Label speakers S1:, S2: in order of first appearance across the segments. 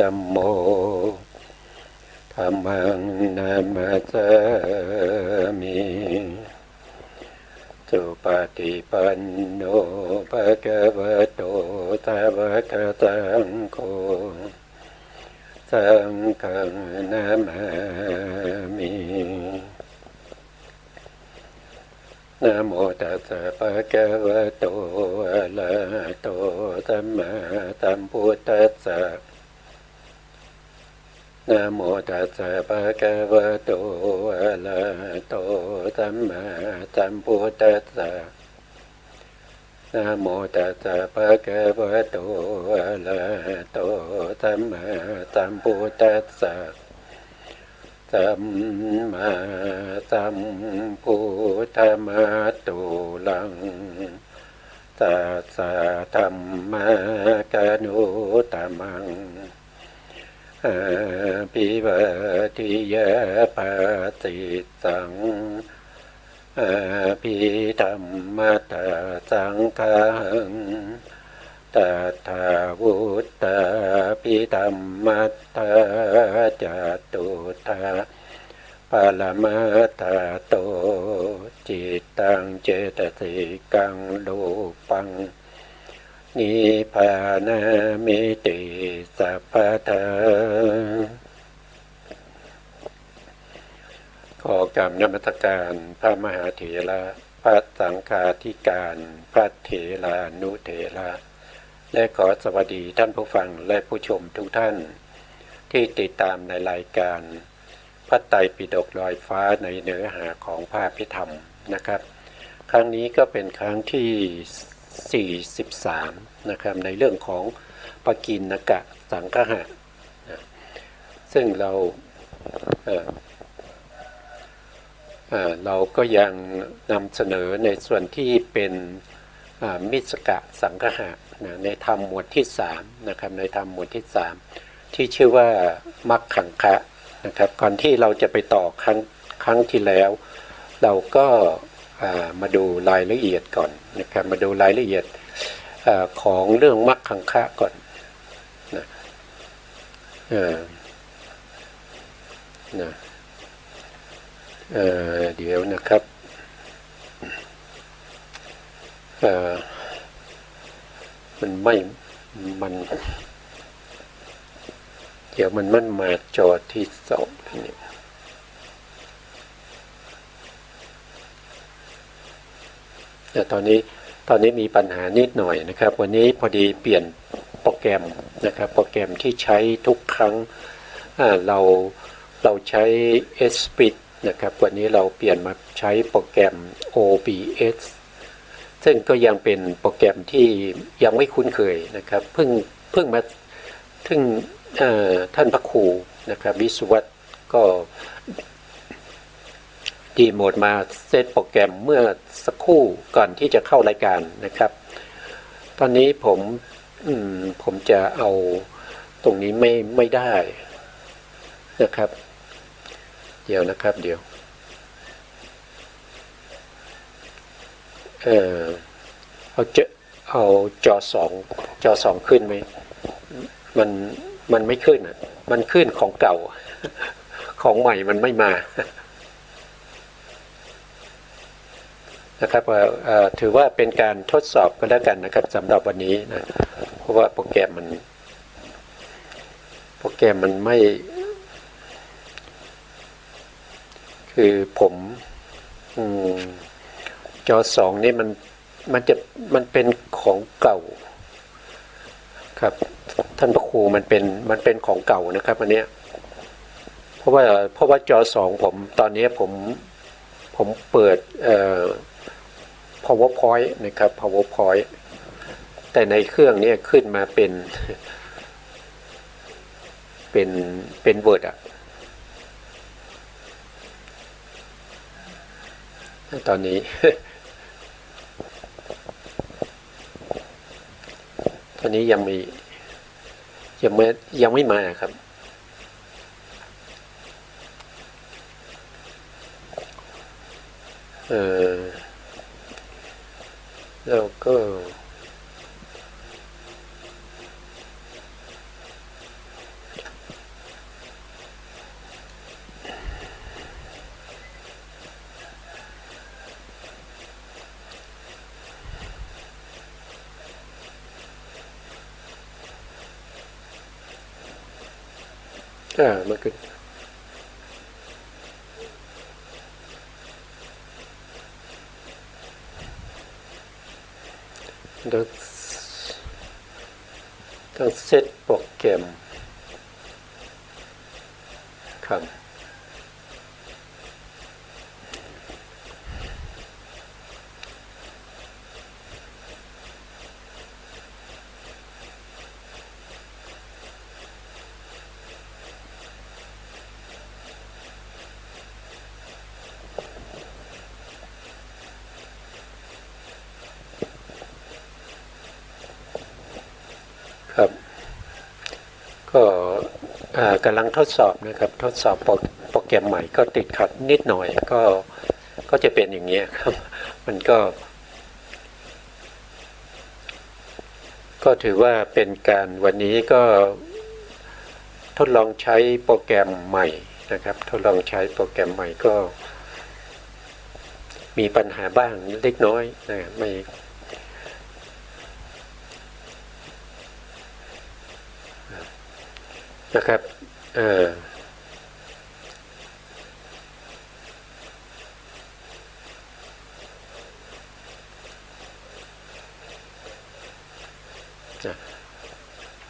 S1: ธัมโมธัมมังนามัสสามิสุปฏิปันโนภะคะวะโตสาวกสังโฆสังฆังนามามินะโมตัสสะภะคะวะโตอะระหะโตสัมมาสัมพุทธัสสะนะโมตัสสะภะคะวะโตอะระหะโตสัมมาสัมพุทธัสสะนะโมตัสสะภะคะวะโตอะระหะโตสัมมาสัมพุทธัสสะสัมมาสัมพุทธมัตตุลังตัสสะธัมมกานุตตมังอภิวาทิยาปัสสิสังอภิธัมมัตตสังฆังตัทธาวุตตาภิธัมมัตตาจตุตาปรมัตถาโตจิตตังเจตสิกังโลปังนิพพานามิติสัพพทาขอกราบนมัสการพระมหาเถระพระสังฆาธิการพระเถรานุเถระและขอสวัสดีท่านผู้ฟังและผู้ชมทุกท่านที่ติดตามในรายการพระไตรปิฎกลอยฟ้าในเนื้อหาของพระอภิธรรมนะครับครั้งนี้ก็เป็นครั้งที่43นะครับในเรื่องของปกิณณกะสังคหะนะซึ่งเราก็ยังนำเสนอในส่วนที่เป็นมิสกะสังคหะนะในธรรมหมวดที่3นะครับในธรรมหมวดที่3ที่ชื่อว่ามัคคังคะนะครับก่อนที่เราจะไปต่อครั้งที่แล้วเราก็มาดูรายละเอียดก่อนนะครับมาดูรายละเอียดของเรื่องมัคคังคะก่อนนะเดี๋ยวนะครับมันเดี๋ยวมันมาจอที่2นี่แต่ตอนนี้มีปัญหานิดหน่อยนะครับวันนี้พอดีเปลี่ยนโปรแกรมนะครับโปรแกรมที่ใช้ทุกครั้งเราใช้ Speed นะครับวันนี้เราเปลี่ยนมาใช้โปรแกรม OBS ซึ่งก็ยังเป็นโปรแกรมที่ยังไม่คุ้นเคยนะครับเพิ่งมาถึงท่านพระครูนะครับวิสุวัตก็ดีโหมดมาเซตโปรแกรมเมื่อสักครู่ก่อนที่จะเข้ารายการนะครับตอนนี้ผมจะเอาตรงนี้ไม่ได้นะครับเดี๋ยวนะครับเอาจอสองขึ้นไหมมันไม่ขึ้นมันขึ้นของเก่าของใหม่มันไม่มานะครับถือว่าเป็นการทดสอบก็แล้วกันนะครับสำหรับวันนี้นะเพราะว่าโปรแกรมมันไม่คือผมจอ2นี่มันเป็นของเก่าครับท่านพระครูมันเป็นของเก่านะครับอันเนี้ยเพราะว่าจอ2ผมตอนนี้ผมเปิดPowerPoint นะครับ PowerPoint แต่ในเครื่องนี้ขึ้นมาเป็น Word ตอนนี้ ตอนนี้ยังไม่มาครับแล้วก็ มันคือต้องเซตโปรแกรมครับครับก็กำลังทดสอบนะครับทดสอบโปรแกรมใหม่ก็ติดขัดนิดหน่อยก็จะเป็นอย่างนี้ครับมันก็ถือว่าเป็นการวันนี้ก็ทดลองใช้โปรแกรมใหม่นะครับทดลองใช้โปรแกรมใหม่ก็มีปัญหาบ้างเล็กน้อยนะไม่นะครับ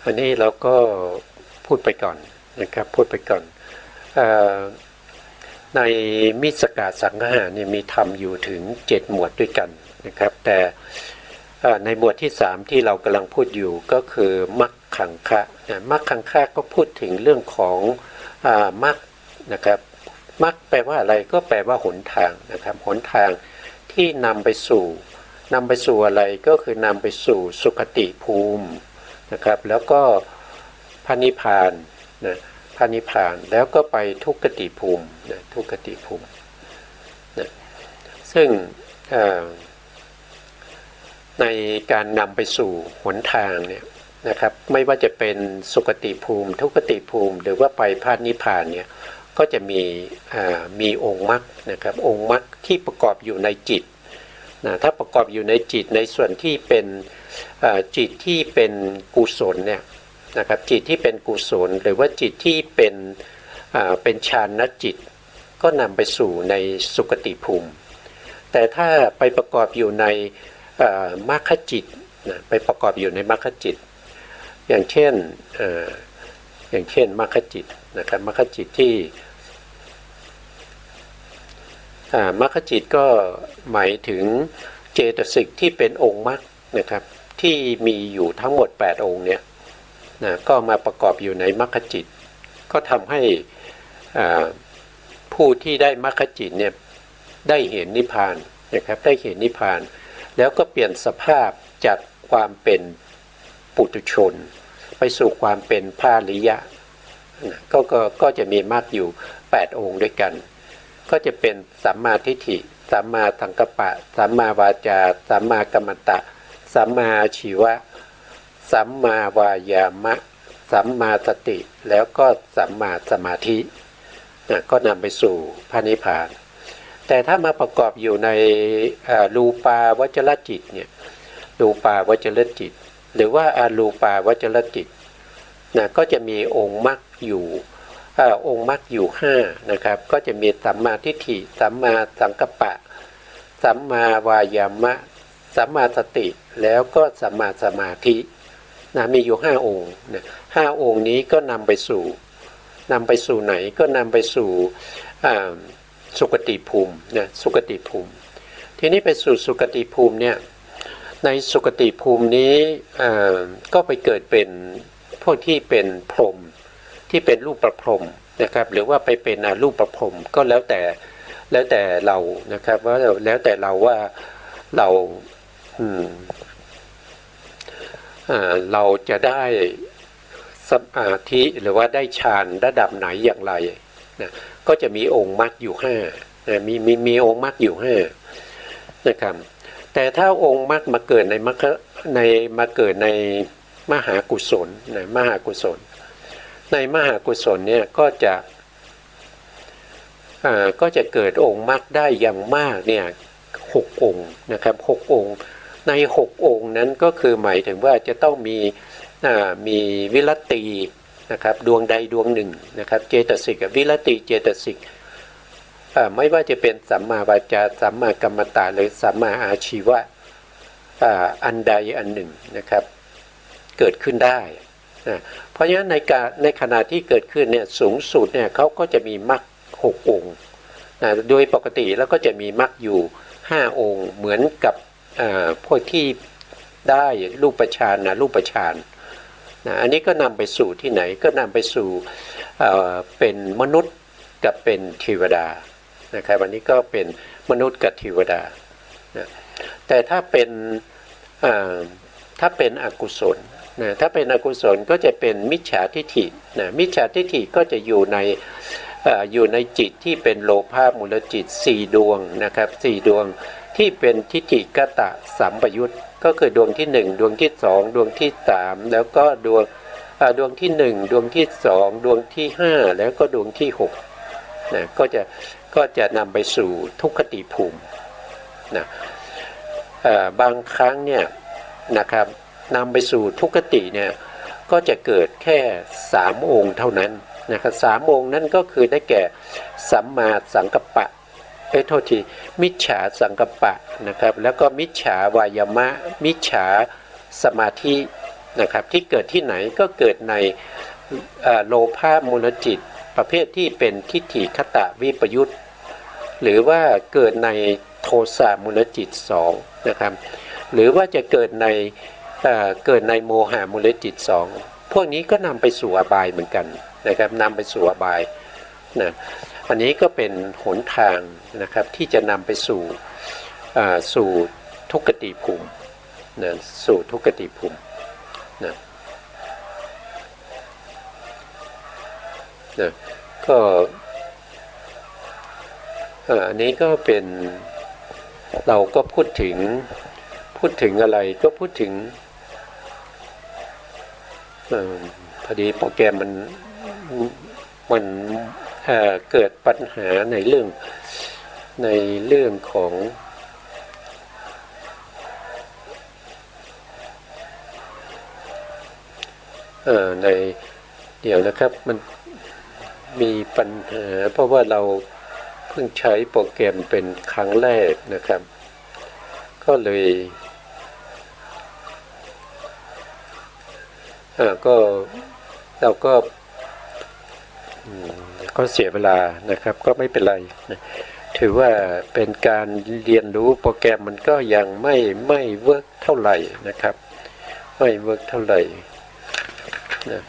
S1: อันนี้เราก็พูดไปก่อนนะครับพูดไปก่อนในมิสกาสังฆะเนี่ยมีธรรมอยู่ถึง7หมวดด้วยกันนะครับแต่ในหมวดที่3ที่เรากำลังพูดอยู่ก็คือมรรคขังคะมรรคขังคะก็พูดถึงเรื่องของมรรคนะครับมรรคแปลว่าอะไรก็แปลว่าหนทางนะครับหนทางที่นำไปสู่อะไรก็คือนำไปสู่สุคติภูมินะครับแล้วก็พระนิพพานนะพระนิพพานแล้วก็ไปทุกขติภูมินะทุกขติภูมินะซึ่งในการนำไปสู่หนทางเนี่ยนะครับไม่ว่าจะเป็นสุคติภูมิทุกขติภูมิหรือว่าไปพระนิพพานเนี่ยก็จะมีองค์มรรคนะครับองค์มรรคที่ประกอบอยู่ในจิตนะถ้าประกอบอยู่ในจิตในส่วนที่เป็นจิตที่เป็นกุศลเนี่ยนะครับจิตที่เป็นกุศลหรือว่าจิตที่เป็นฌานจิตก็นำไปสู่ในสุคติภูมิแต่ถ้าไปประกอบอยู่ในมรรคจิตนะไปประกอบอยู่ในมรรคจิตอย่างเช่นมรรคจิตนะครับมรรคจิตที่มรรคจิตก็หมายถึงเจตสิกที่เป็นองค์มรรคนะครับที่มีอยู่ทั้งหมด8องค์เนี่ยนะก็มาประกอบอยู่ในมรรคจิตก็ทำให้ผู้ที่ได้มรรคจิตเนี่ยได้เห็นนิพพานนะครับได้เห็นนิพพานแล้วก็เปลี่ยนสภาพจากความเป็นปุถุชนไปสู่ความเป็นพระอริยะนะก็จะมีมรรคอยู่8องค์ด้วยกันก็จะเป็นสัมมาทิฏฐิสัมมาสังกัปปะสัมมาวาจาสัมมากัมมันตะสัมมาอาชีวะสัมมาวายามะสัมมาสติแล้วก็สัมมาสมาธินะก็นำไปสู่พระนิพพานแต่ถ้ามาประกอบอยู่ในรูปาวจรจิตเนี่ยรูปาวจรจิตหรือว่าอารูปาวจรจิตนะก็จะมีองค์มรรคอยู่5นะครับก็จะมีสัมมาทิฏฐิสัมมาสังกัปปะสัมมาวายามะสัมมาสติแล้วก็สัมมาสมาธินะมีอยู่5องค์นะ5องค์นี้ก็นำไปสู่ไหนก็นำไปสู่สุคติภูมินะสุคติภูมิทีนี้ไปสู่สุคติภูมิเนี่ยในสุคติภูมินี้ก็ไปเกิดเป็นพวกที่เป็นพรหมที่เป็นรูปประพรหมนะครับหรือว่าไปเป็นรูปประพรหมก็แล้วแต่เรานะครับว่าแล้วแต่เราว่าเราจะได้สมาธิหรือว่าได้ฌานระดับไหนอย่างไรนะก็จะมีองค์มรรคอยู่5นะมีองค์มรรคอยู่5นะครับแต่ถ้าองค์มรรคมาเกิดในมาเกิดในมหากุศลนะมหากุศลในมหากุศลเนี่ยก็จะเกิดองค์มรรคได้อย่างมากเนี่ย6องค์นะครับ6องค์ใน6องค์นั้นก็คือหมายถึงว่าจะต้องมีวิรัตติ นะครับดวงใดดวงหนึ่งนะครับเจตสิกวิรติเจตสิกไม่ว่าจะเป็นสัมมาวาจาสัมมากัมมันตะหรือสัมมาอาชีวะอันใดอันหนึ่งนะครับเกิดขึ้นได้นะเพราะฉะนั้นในขณะที่เกิดขึ้นเนี่ยสูงสุดเนี่ยเขาก็จะมีมรรค6 องค์นะโดยปกติแล้วก็จะมีมรรคอยู่5 องค์เหมือนกับพวกที่ได้รูปฌานนะรูปฌานนะอันนี้ก็นำไปสู่ที่ไหนก็นำไปสู่เป็นมนุษย์กับเป็นเทวดานะครับวันนี้ก็เป็นมนุษย์กับเทวดานะแต่ถ้าเป็นอกุศลนะถ้าเป็นอกุศลก็จะเป็นมิจฉาทิฏฐินะมิจฉาทิฏฐิก็จะอยู่ในจิตที่เป็นโลภะมูลจิต4 ดวงนะครับ4 ดวงที่เป็นทิฏฐิกตะสัมปยุตก็คือดวงที่1ดวงที่2ดวงที่3แล้วก็ดวงที่1ดวงที่2ดวงที่5แล้วก็ดวงที่6นะก็จะนำไปสู่ทุกขติภูมินะบางครั้งเนี่ยนะครับนำไปสู่ทุกขติเนี่ยก็จะเกิดแค่3 องค์เท่านั้นนะครับ3 องค์นั้นก็คือได้แก่สัมมาสังกัปปะโทษทีมิจฉาสังกัปปะนะครับแล้วก็มิจฉาวายามะมิจฉาสมาธินะครับที่เกิดที่ไหนก็เกิดในโลภะมูลจิตประเภทที่เป็นทิฏฐิคตะวิปยุตหรือว่าเกิดในโทสะมูลจิต2นะครับหรือว่าจะเกิดในโมหะมูลจิต2พวกนี้ก็นำไปสู่อบายเหมือนกันนะครับนำไปสู่อบายนะอันนี้ก็เป็นหนทางนะครับที่จะนำไปสู่ทุกขติภูมินะสู่ทุกขติภูมินะก็อันนี้ก็เป็นเราก็พูดถึงอะไรก็พูดถึงพอดีโปรแกรมมันเกิดปัญหาในเรื่องของในเดี๋ยวนะครับมันมีปัญหาเพราะว่าเราเพิ่งใช้โปรแกรมเป็นครั้งแรกนะครับก็เลยเราก็เสียเวลานะครับก็ไม่เป็นไรนะถือว่าเป็นการเรียนรู้โปรแกรมมันก็ยังไม่เวิร์กเท่าไหร่นะครับไม่เวิร์กเท่าไหร่นะ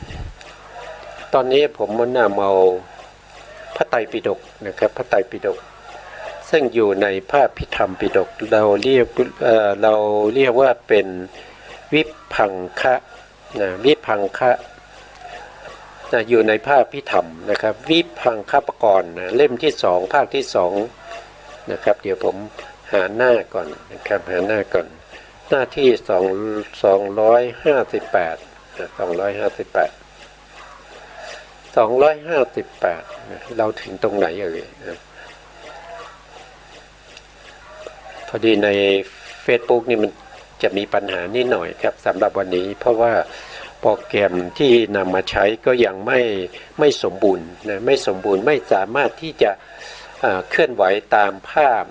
S1: ตอนนี้ผมมันนำเอาพระไตรปิฎกนะครับพระไตรปิฎกซึ่งอยู่ในพระพิธรรมปิฎกเราเรียกว่าเป็นวิพังคะนะวิพังคะนะอยู่ในภาคพิธรรมนะครับวิพังคปกรณ์นะเล่มที่2ภาคที่2นะครับเดี๋ยวผมหาหน้าก่อนนะครับหาหน้าก่อนหน้าที่258นะเราถึงตรงไหนเอ่ยนะพอดีใน Facebook นี่มันจะมีปัญหานิดหน่อยครับสำหรับวันนี้เพราะว่าโปรแกรมที่นำมาใช้ก็ยังไม่สมบูรณ์นะไม่สมบูรณ์ไม่สามารถที่จะเคลื่อนไหวตามภาพ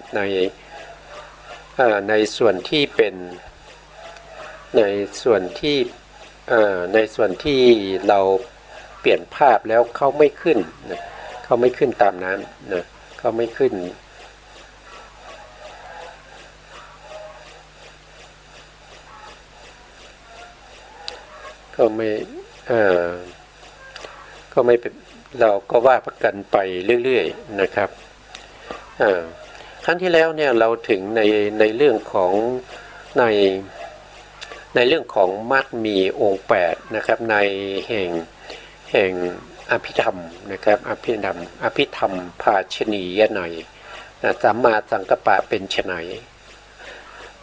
S1: ในส่วนที่เป็นในส่วนที่เราเปลี่ยนภาพแล้วเขาไม่ขึ้นนะเขาไม่ขึ้นตามนั้นนะเขาไม่ขึ้นก็ไม่เป็นเราก็ว่าประกันไปเรื่อยๆนะครับครั้งที่แล้วเนี่ยเราถึงในเรื่องของในเรื่องของมรรคมีองค์8นะครับในแห่งอภิธรรมนะครับอภิธรรมภาชนียนัยสัมมาสังกัปปะเป็นไฉน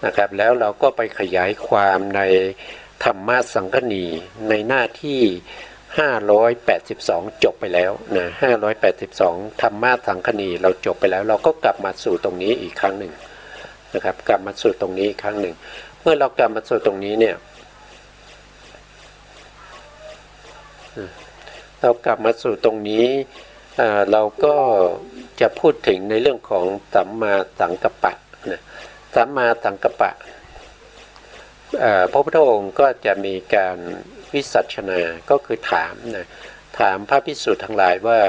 S1: นะครับแล้วเราก็ไปขยายความในธรรมะสังคณีในหน้าที่582จบไปแล้วนะ582ธรรมะสังคณีเราจบไปแล้วเราก็กลับมาสู่ตรงนี้อีกครั้งหนึ่งนะครับกลับมาสู่ตรงนี้อีกครั้งหนึ่งเมื่อเรากลับมาสู่ตรงนี้เนี่ย เรากลับมาสู่ตรงนี้เราก็จะพูดถึงในเรื่องของสัมมาสังกัปปะนะสัมมาสังกัปปะพระพุทธองค์ก็จะมีการวิสัชนาก็คือถามนะถามพระภิกษุทั้งหลายว่า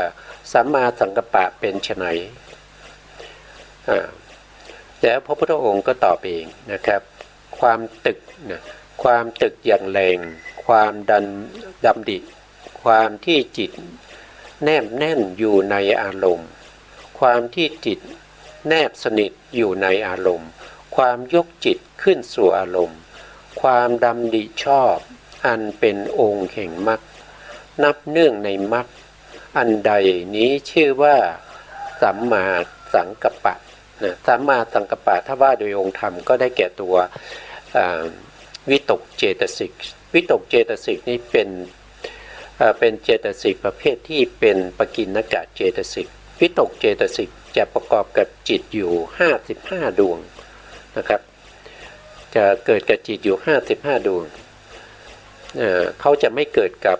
S1: สัมมาสังกัปปะเป็นไฉนแล้วพระพุทธองค์ก็ตอบเองนะครับความตึกนะความตึกอย่างแรงความดำดิความที่จิตแนบแน่นอยู่ในอารมณ์ความที่จิตแนบสนิทอยู่ในอารมณ์ความยกจิตขึ้นสู่อารมณ์ความดำดิชอบอันเป็นองค์แห่งมรรคนับเนื่องในมรรคอันใดนี้ชื่อว่าสัมมาสังกัปปะนะสัมมาสังกัปปะถ้าว่าโดยองค์ธรรมก็ได้แก่ตัววิตกเจตสิกวิตกเจตสิกนี้เป็นเจตสิกประเภทที่เป็นปกิณณกะเจตสิกวิตกเจตสิกจะประกอบกับจิตอยู่55ดวงนะครับจะเกิดกับจิตอยู่55ดวงเขาจะไม่เกิดกับ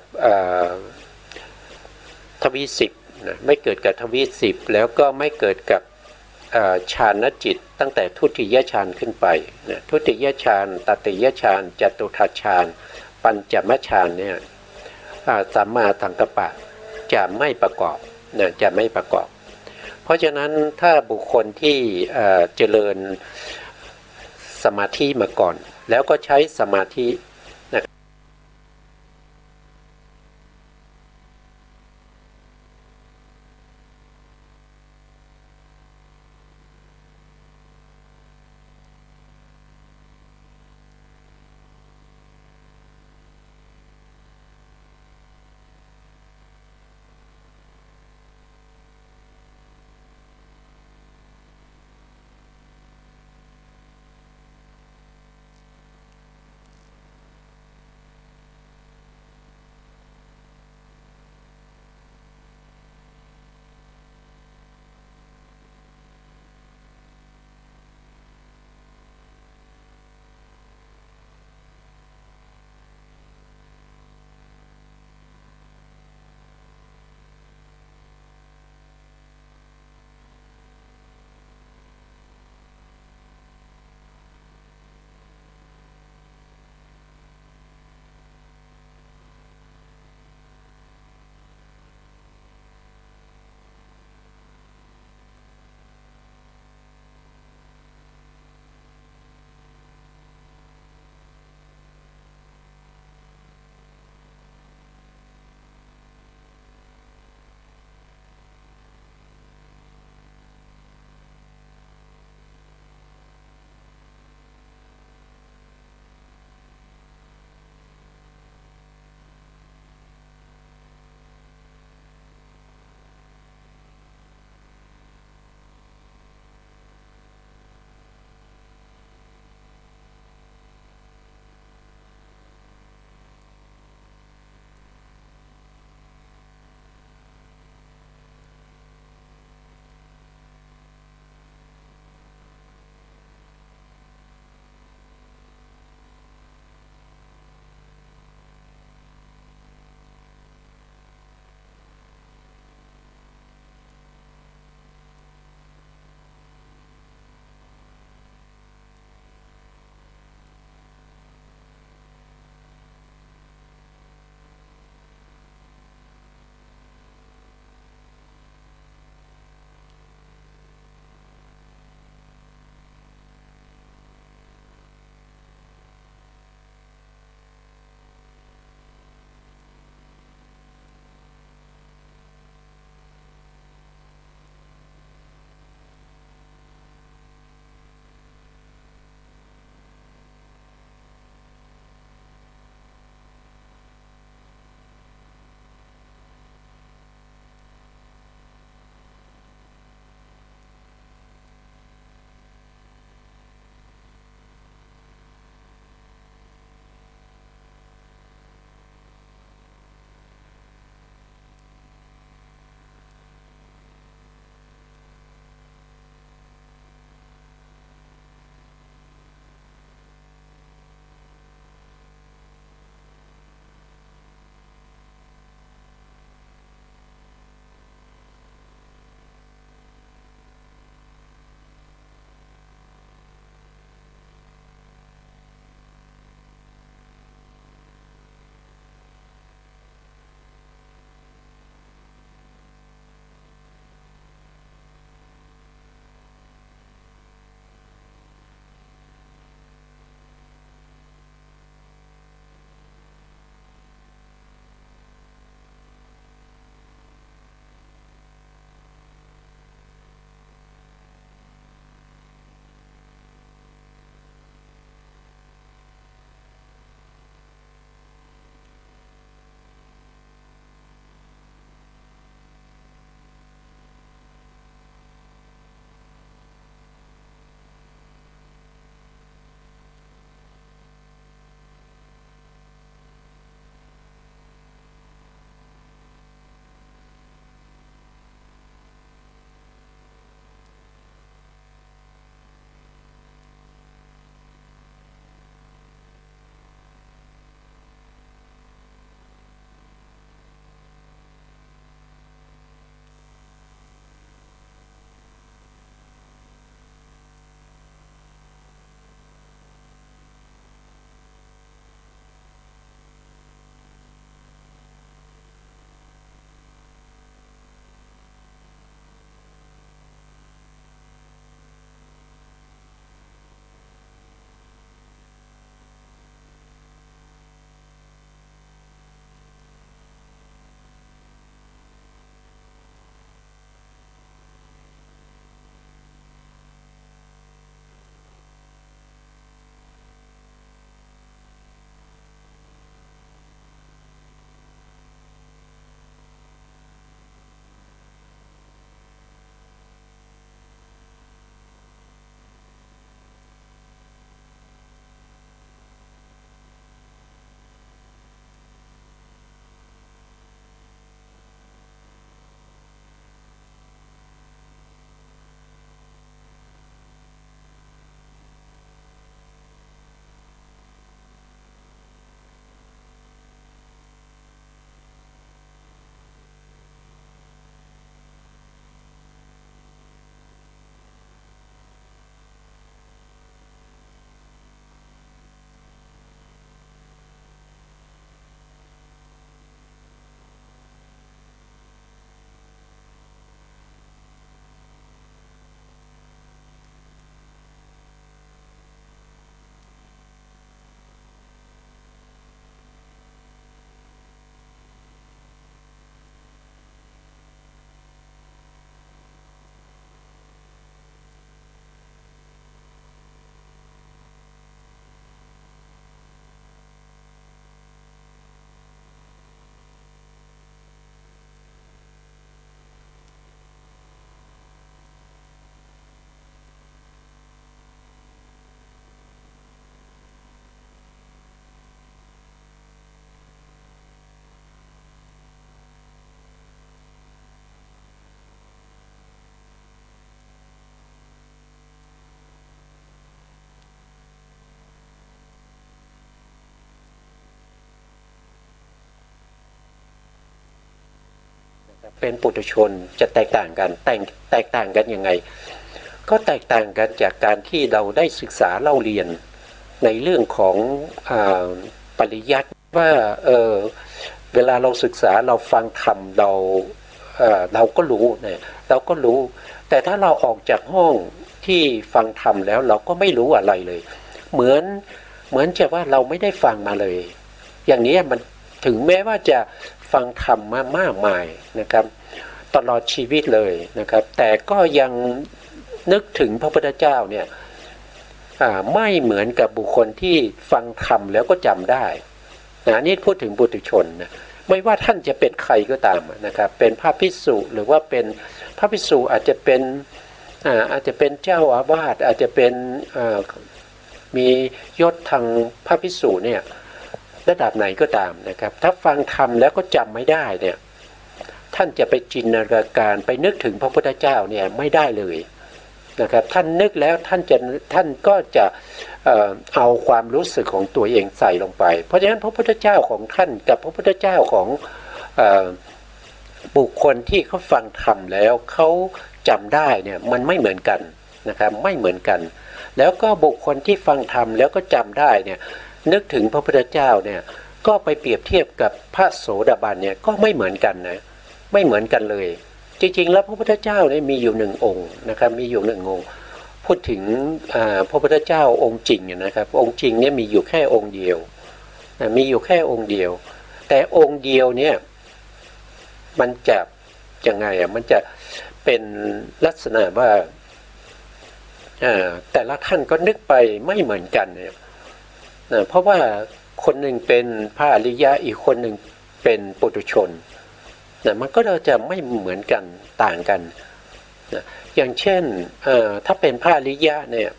S1: ทวีสิบนะไม่เกิดกับทวีสิบแล้วก็ไม่เกิดกับฌานจิตตั้งแต่ทุติยฌานขึ้นไปนะทุติยฌานตติยฌานจตุทัชฌานปัญจมฌานเนี่ยสัมมาสังกัปปะจะไม่ประกอบนะจะไม่ประกอบเพราะฉะนั้นถ้าบุคคลที่เจริญสมาธิมาก่อนแล้วก็ใช้สมาธิ เป็นปุถุชนจะแตกต่างกันแตกต่างกันยังไงก็แตกต่างกันจากการที่เราได้ศึกษาเล่าเรียนในเรื่องของปริยัติว่าเวลาเราศึกษาเราฟังธรรมเราก็รู้เนี่ยเราก็รู้แต่ถ้าเราออกจากห้องที่ฟังธรรมแล้วเราก็ไม่รู้อะไรเลยเหมือนจะว่าเราไม่ได้ฟังมาเลยอย่างนี้มันถึงแม้ว่าจะฟังธรรมมามากมายนะครับตลอดชีวิตเลยนะครับแต่ก็ยังนึกถึงพระพุทธเจ้าเนี่ยไม่เหมือนกับบุคคลที่ฟังธรรมแล้วก็จำได้นะนี่พูดถึงปุถุชนนะไม่ว่าท่านจะเป็นใครก็ตามนะครับเป็นพระภิกษุหรือว่าเป็นพระภิกษุอาจจะเป็นเจ้าอาวาสอาจจะเป็นมียศทางพระภิกษุเนี่ยระดับไหนก็ตามนะครับถ้าฟังธรรมแล้วก็จำไม่ได้เนี่ยท่านจะไปจินตนาการไปนึกถึงพระพุทธเจ้าเนี่ยไม่ได้เลยนะครับท่านนึกแล้วท่านก็จะเอาความรู้สึกของตัวเองใส่ลงไปเพราะฉะนั้นพระพุทธเจ้าของท่านกับพระพุทธเจ้าของบุคคลที่เขาฟังธรรมแล้วเขาจำได้เนี่ยมันไม่เหมือนกันนะครับไม่เหมือนกันแล้วก็บุคคลที่ฟังธรรมแล้วก็จำได้เนี่ยนึกถึงพระพุทธเจ้าเนี่ยก็ไปเปรียบเทียบกับพระโสดาบันเนี่ยก็ไม่เหมือนกันนะไม่เหมือนกันเลยจริงๆแล้วพระพุทธเจ้าเนี่ยมีอยู่หนึ่งองค์นะครับมีอยู่หนึ่งองค์พูดถึงพระพุทธเจ้าองค์จริงนะครับองค์จริงเนี่ยมีอยู่แค่องค์เดียวมีอยู่แค่องค์เดียวแต่องค์เดียวเนี่ยมันจะยังไงมันจะเป็นลักษณะว่าแต่ละท่านก็นึกไปไม่เหมือนกันเนี่ยเพราะว่าคนหนึ่งเป็นพระอริยะอีกคนหนึ่งเป็นปุถุชนมันก็จะไม่เหมือนกันต่างกันอย่างเช่นถ้าเป็นพระอริยะเนี่ย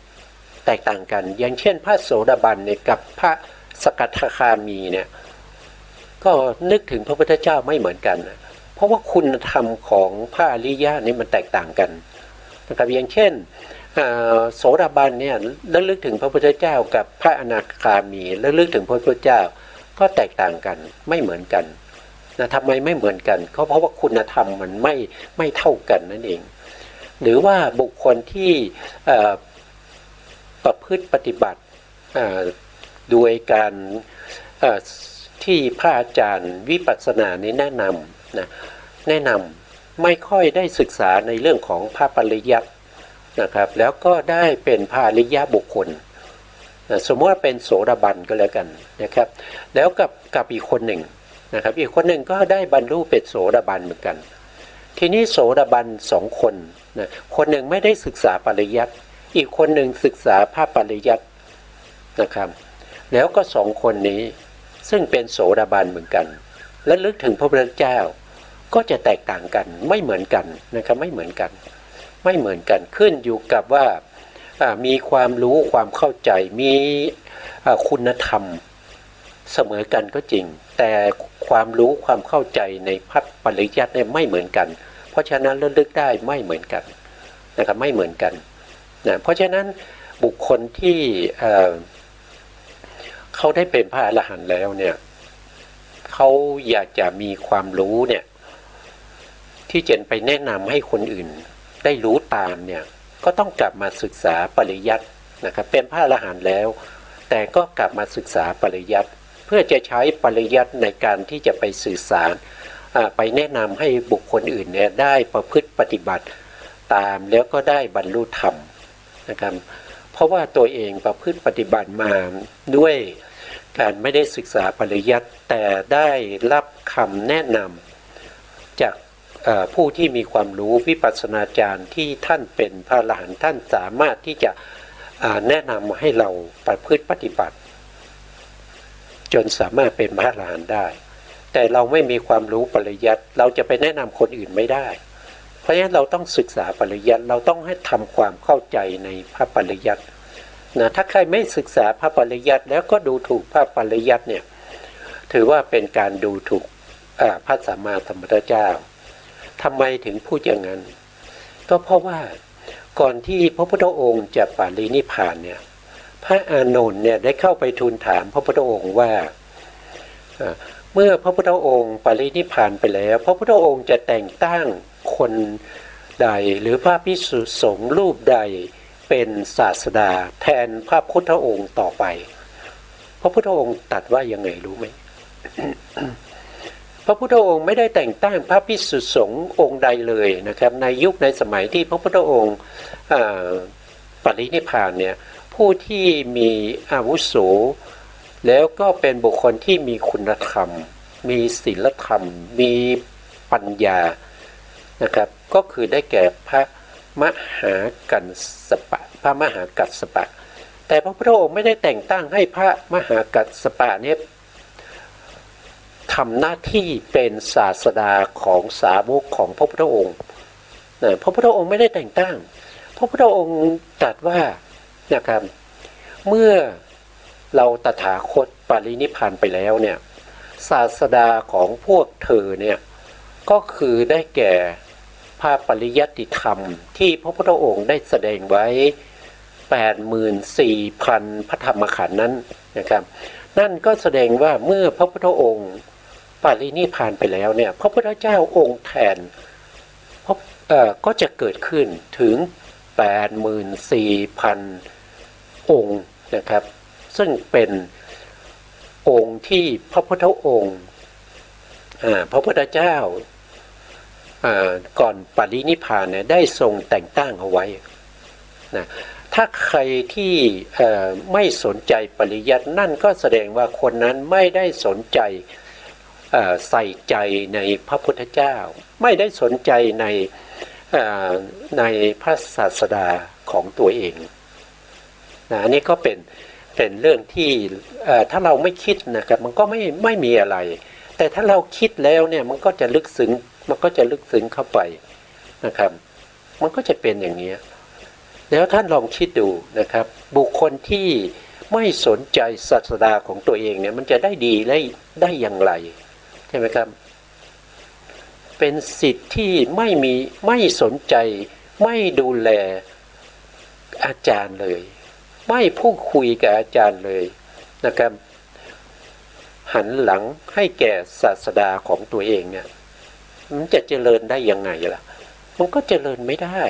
S1: แตกต่างกันอย่างเช่นพระโสดาบันเนี่ยกับพระสกทาคามีเนี่ยก็นึกถึงพระพุทธเจ้าไม่เหมือนกันเพราะว่าคุณธรรมของพระอริยะนี่มันแตกต่างกันนะครับอย่างเช่นโสดาบันเนี่ยระลึกถึงพระพุทธเจ้ากับพระอนาคามีระลึกถึงพระพุทธเจ้าก็แตกต่างกันไม่เหมือนกันนะทำไมไม่เหมือนกันเพราะว่าคุณธรรมมันไม่เท่ากันนั่นเองหรือว่าบุคคลที่ประพฤติปฏิบัติโดยการที่พระอาจารย์วิปัสสนานี้แนะนำไม่ค่อยได้ศึกษาในเรื่องของพระปริยัตินะครับแล้วก็ได้เป็นพระอริยบุคคลสมมติว่าเป็นโสดาบันก็แล้วกันนะครับแล้วกับอีกคนหนึ่งนะครับอีกคนหนึ่งก็ได้บรรลุเป็นโสดาบันเหมือนกันทีนี้โสดาบันสองคนนะคนหนึ่งไม่ได้ศึกษาปริยัติอีกคนหนึ่งศึกษาพระปริยัตินะครับแล้วก็สองคนนี้ซึ่งเป็นโสดาบันเหมือนกันและลึกถึงพระพุทธเจ้าก็จะแตกต่างกันไม่เหมือนกันนะครับไม่เหมือนกันขึ้นอยู่กับว่ามีความรู้ความเข้าใจมีคุณธรรมเสมอกันก็จริงแต่ความรู้ความเข้าใจในพระปริยัติเนี่ยไม่เหมือนกันเพราะฉะนั้นระลึกได้ไม่เหมือนกันนะครับไม่เหมือนกันนะเพราะฉะนั้นบุคคลที่เขาได้เป็นพระอรหันต์แล้วเนี่ยเขาอยากจะมีความรู้เนี่ยที่จะไปแนะนำให้คนอื่นได้รู้ตามเนี่ยก็ต้องกลับมาศึกษาปริยัตินะครับเป็นพระอรหันต์แล้วแต่ก็กลับมาศึกษาปริยัติเพื่อจะใช้ปริยัติในการที่จะไปสื่อสารไปแนะนำให้บุคคลอื่นเนี่ยได้ประพฤติปฏิบัติตามแล้วก็ได้บรรลุธรรมนะครับเพราะว่าตัวเองประพฤติปฏิบัติมาด้วยการไม่ได้ศึกษาปริยัติแต่ได้รับคำแนะนำจากผู้ที่มีความรู้วิปัสสนาจารย์ที่ท่านเป็นพระอรหันต์ท่านสามารถที่จะแนะนำให้เราประพฤติปฏิบัติจนสามารถเป็นพระอรหันต์ได้แต่เราไม่มีความรู้ปริยัติเราจะไปแนะนำคนอื่นไม่ได้เพราะฉะนั้นเราต้องศึกษาปริยัติเราต้องให้ทำความเข้าใจในพระปริยัตินะถ้าใครไม่ศึกษาพระปริยัติแล้วก็ดูถูกพระปริยัติเนี่ยถือว่าเป็นการดูถูกพระสัมมาสัมพุทธเจ้าทำไมถึงพูดอย่างนั้นก็เพราะว่าก่อนที่พระพุทธองค์จะปรินิพพานเนี่ยพระอานนท์เนี่ยได้เข้าไปทูลถามพระพุทธองค์ว่า เมื่อพระพุทธองค์ปรินิพพานไปแล้วพระพุทธองค์จะแต่งตั้งคนใดหรือพระภิกษุสงฆ์รูปใดเป็นศาสดาแทนพระพุทธองค์ต่อไปพระพุทธองค์ตรัสว่ายังไงรู้ไหม พระพุทธองค์ไม่ได้แต่งตั้งพระภิกษุสงฆ์องค์ใดเลยนะครับในยุคในสมัยที่พระพุทธองค์ปรินิพพานเนี่ยผู้ที่มีอาวุโสแล้วก็เป็นบุคคลที่มีคุณธรรมมีศีลธรรมมีปัญญานะครับก็คือได้แก่พระมหากัสสปะพระมหากัสสปะแต่พระพุทธองค์ไม่ได้แต่งตั้งให้พระมหากัสสปะเนี่ยทำหน้าที่เป็นศาสดาของสาวกของพระพุทธองค์พระพุทธองค์ไม่ได้แต่งตั้งพระพุทธองค์ตรัสว่านะครับเมื่อเราตถาคตปรินิพพานไปแล้วเนี่ยศาสดาของพวกเธอเนี่ยก็คือได้แก่พระปริยัติธรรมที่พระพุทธองค์ได้แสดงไว้ 84,000 พระธรรมขันธ์นั้นนะครับนั่นก็แสดงว่าเมื่อพระพุทธองค์ปรินิพพานไปแล้วเนี่ยพระพุทธเจ้าองค์แทนก็จะเกิดขึ้นถึง 84,000 องค์นะครับซึ่งเป็นองค์ที่พระพุทธองค์พระพุทธเจ้าก่อนปรินิพพานเนี่ยได้ทรงแต่งตั้งเอาไว้นะถ้าใครที่ไม่สนใจปริยัตินั่นก็แสดงว่าคนนั้นไม่ได้สนใจใส่ใจในพระพุทธเจ้าไม่ได้สนใจในพระศาสดาของตัวเองนะอันนี้ก็เป็นเรื่องที่ถ้าเราไม่คิดนะครับมันก็ไม่มีอะไรแต่ถ้าเราคิดแล้วเนี่ยมันก็จะลึกซึ้งเข้าไปนะครับมันก็จะเป็นอย่างนี้แล้วท่านลองคิดดูนะครับบุคคลที่ไม่สนใจศาสดาของตัวเองเนี่ยมันจะได้ดีได้อย่างไรใช่ไหมครับเป็นสิทธิ์ที่ไม่สนใจไม่ดูแลอาจารย์เลยไม่พูดคุยกับอาจารย์เลยนะครับหันหลังให้แก่ศาสดาของตัวเองเนี่ยมันจะเจริญได้ยังไงล่ะมันก็เจริญไม่ได้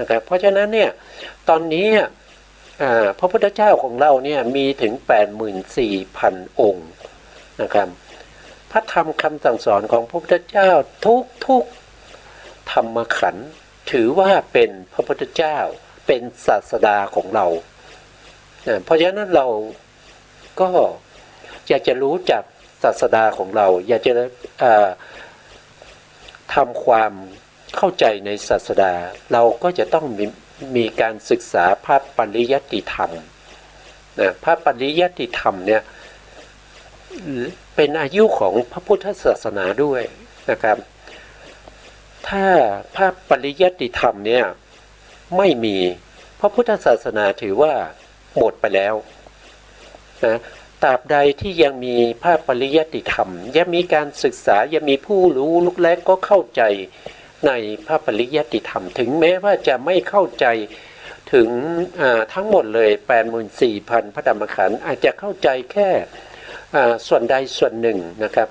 S1: นะครับเพราะฉะนั้นเนี่ยตอนนี้พระพุทธเจ้าของเราเนี่ยมีถึง 84,000 องค์นะครับพระธรรมคำสั่งสอนของพระพุทธเจ้าทุกธรรมขันธ์ถือว่าเป็นพระพุทธเจ้าเป็นศาสดาของเราเพราะฉะนั้นเราก็อยากจะรู้จักศาสดาของเราอยากจะทำความเข้าใจในศาสดาเราก็จะต้องมีการศึกษาพระปริยัติธรรมนะพระปริยัติธรรมเนี่ยเป็นอายุของพระพุทธศาสนาด้วยนะครับถ้าพระปริยัติธรรมเนี่ยไม่มีพระพุทธศาสนาถือว่าหมดไปแล้วนะตราบใดที่ยังมีพระปริยัติธรรมยังมีการศึกษายังมีผู้รู้ลุกแลก็เข้าใจในพระปริยัติธรรมถึงแม้ว่าจะไม่เข้าใจถึงทั้งหมดเลย 84,000 พระธรรมขันธ์อาจจะเข้าใจแค่ส่วนใดส่วนหนึ่งนะครับ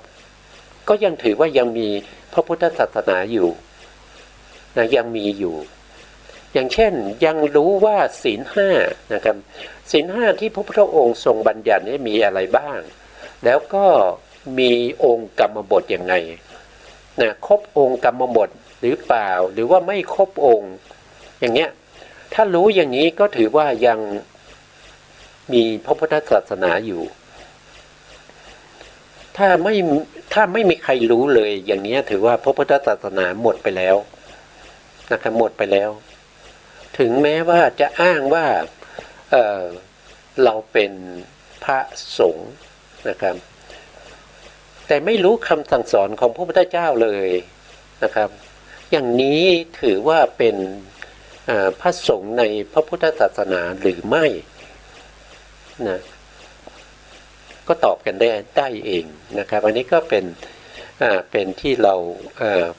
S1: ก็ยังถือว่ายังมีพระพุทธศาสนาอยู่นะยังมีอยู่อย่างเช่นยังรู้ว่าศีล 5นะครับศีล 5ที่พระพุทธองค์ทรงบัญญัตินี้มีอะไรบ้างแล้วก็มีองค์กรรมบทอย่างไงนะครบองค์กรรมบทหรือเปล่าหรือว่าไม่ครบองค์อย่างเงี้ยถ้ารู้อย่างนี้ก็ถือว่ายังมีพระพุทธศาสนาอยู่ถ้าไม่มีใครรู้เลยอย่างนี้ถือว่าพระพุทธศาสนาหมดไปแล้วนะครับหมดไปแล้วถึงแม้ว่าจะอ้างว่าเราเป็นพระสงฆ์นะครับแต่ไม่รู้คำสั่งสอนของพระพุทธเจ้าเลยนะครับอย่างนี้ถือว่าเป็นพระสงฆ์ในพระพุทธศาสนาหรือไม่นะก็ตอบกันได้เองนะครับอันนี้ก็เป็นที่เรา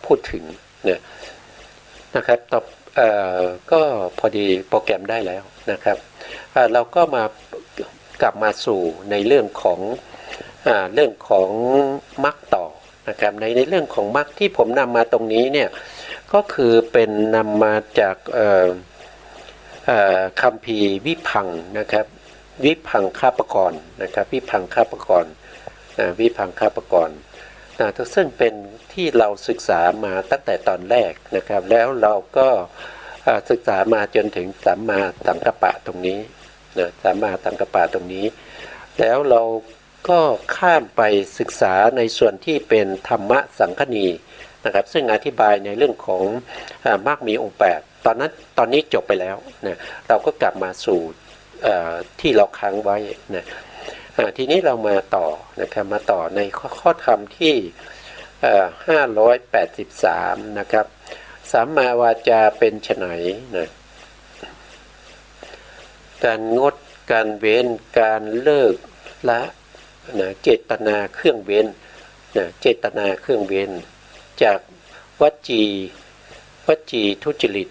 S1: พูดถึงนะครับตอบก็พอดีโปรแกรมได้แล้วนะครับเราก็กลับมาสู่ในเรื่องของ เรื่องของมรรคต่อนะครับในเรื่องของมรรคที่ผมนำมาตรงนี้เนี่ยก็คือเป็นนำมาจากคัมภีร์วิพังค์นะครับวิพังคาปกรณ์นะครับวิพังคาปกรณ์วิพังคาปกรณ์ซึ่งเป็นที่เราศึกษามาตั้งแต่ตอนแรกนะครับแล้วเราก็ศึกษามาจนถึงสัมมาสังกัปปะตรงนี้นะสัมมาสังกัปปะตรงนี้แล้วเราก็ข้ามไปศึกษาในส่วนที่เป็นธรรมะสังคณีนะครับซึ่งอธิบายในเรื่องของมรรคมีองค์8ตอนนี้จบไปแล้วนะเราก็กลับมาสู่ที่เราค้างไว้นะทีนี้เรามาต่อนะครับมาต่อในข้อธรรมที่583นะครับสัมมาวาจาเป็นไฉนนะการงดการเว้นการเลิกละนะเจตนาเครื่องเว้นนะเจตนาเครื่องเว้นจากวจีทุจริต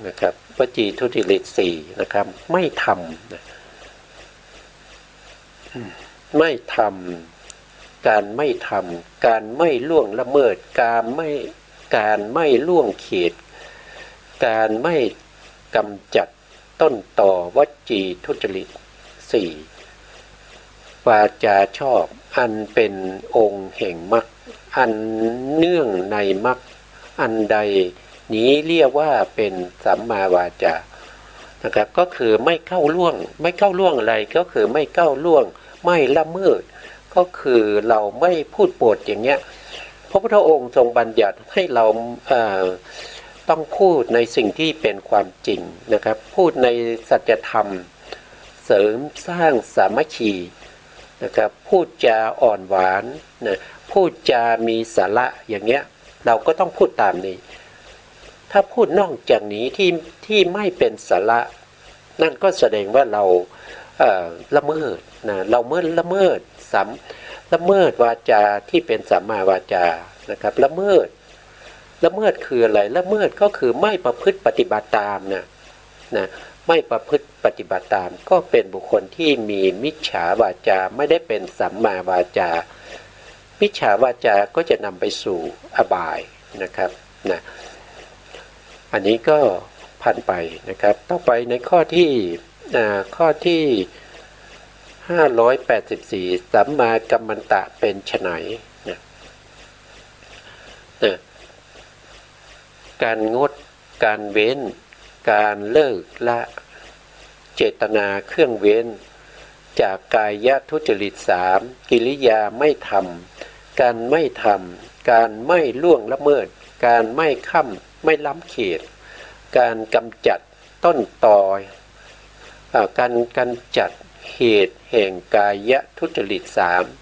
S1: นะครับวจีทุจริต4นะครับไม่ทำนะไม่ทำการไม่ทำการไม่ล่วงละเมิดการไม่ล่วงเขตการไม่กำจัดต้นต่อวจีทุจริต4วาจาชอบอันเป็นองค์แห่งมรรคอันเนื่องในมรรคอันใดนี้เรียกว่าเป็นสัมมาวาจานะครับก็คือไม่เข้าล่วงอะไรก็คือไม่เข้าล่วงไม่ละเมิดก็คือเราไม่พูดปดอย่างเงี้ยพระพุทธองค์ทรงบัญญัติให้เราต้องพูดในสิ่งที่เป็นความจริงนะครับพูดในสัจธรรมเสริมสร้างสามัคคีนะครับพูดจาอ่อนหวานนะพูดจามีสาระอย่างเงี้ยเราก็ต้องพูดตามนี้ถ้าพูดนอกจากนี้ที่ไม่เป็นสาระนั่นก็แสดงว่าเราละเมิดนะเราละเมิดวาจาที่เป็นสัมมาวาจานะครับละเมิดคืออะไรละเมิดก็คือไม่ประพฤติปฏิบัติตามนะไม่ประพฤติปฏิบัติตามก็เป็นบุคคลที่มีมิจฉาวาจาไม่ได้เป็นสัมมาวาจามิจฉาวาจาก็จะนำไปสู่อบายนะครับนะอันนี้ก็ผ่านไปนะครับต่อไปในข้อที่584สัมมากัมมันตะเป็นไฉนนะการงดการเว้นการเลิกละเจตนาเครื่องเว้นจากกายทุจริต3กิริยาไม่ทำการไม่ทำการไม่ล่วงละเมิดการไม่ไม่ล้ำเขตการกำจัดต้นตอการกำจัดเหตุแห่งกายทุจริต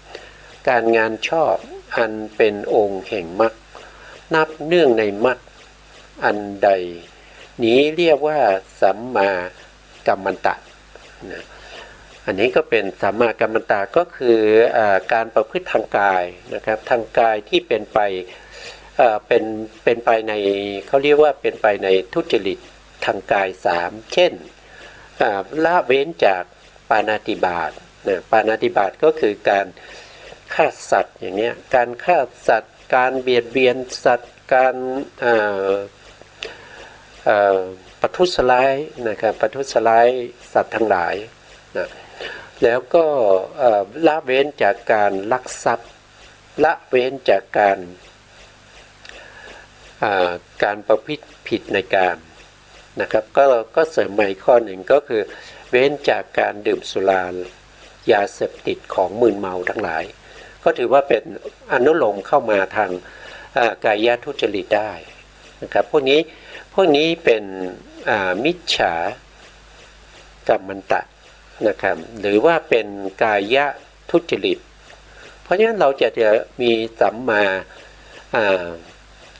S1: 3การงานชอบอันเป็นองค์แห่งมรรคนับเนื่องในมรรคอันใดนี้เรียกว่าสัมมากัมมันตะนะอันนี้ก็เป็นสัมมากัมมันตะก็คือการประพฤติทางกายนะครับทางกายที่เป็นไปในเขาเรียกว่าเป็นไปในทุจริตทางกาย3เช่นละเว้นจากปาณาติบาตปาณาติบาตก็คือการฆ่าสัตว์อย่างเนี้ยการฆ่าสัตว์การเบียดเบียนสัตว์การประทุษร้ายนะครับประทุษร้ายสัตว์ทั้งหลายนะแล้วก็ละเว้นจากการลักทรัพย์ละเว้นจากการประพฤติผิดในการนะครับก็เสริมใหม่ข้อหนึ่งก็คือเว้นจากการดื่มสุรายาเสพติดของมึนเมาทั้งหลายก็ถือว่าเป็นอนุโลมเข้ามาทางกายทุจริตได้นะครับพวกนี้เป็นมิจฉากัมมันตะนะครับหรือว่าเป็นกายทุจริตเพราะฉะนั้นเราจะมีสัมมา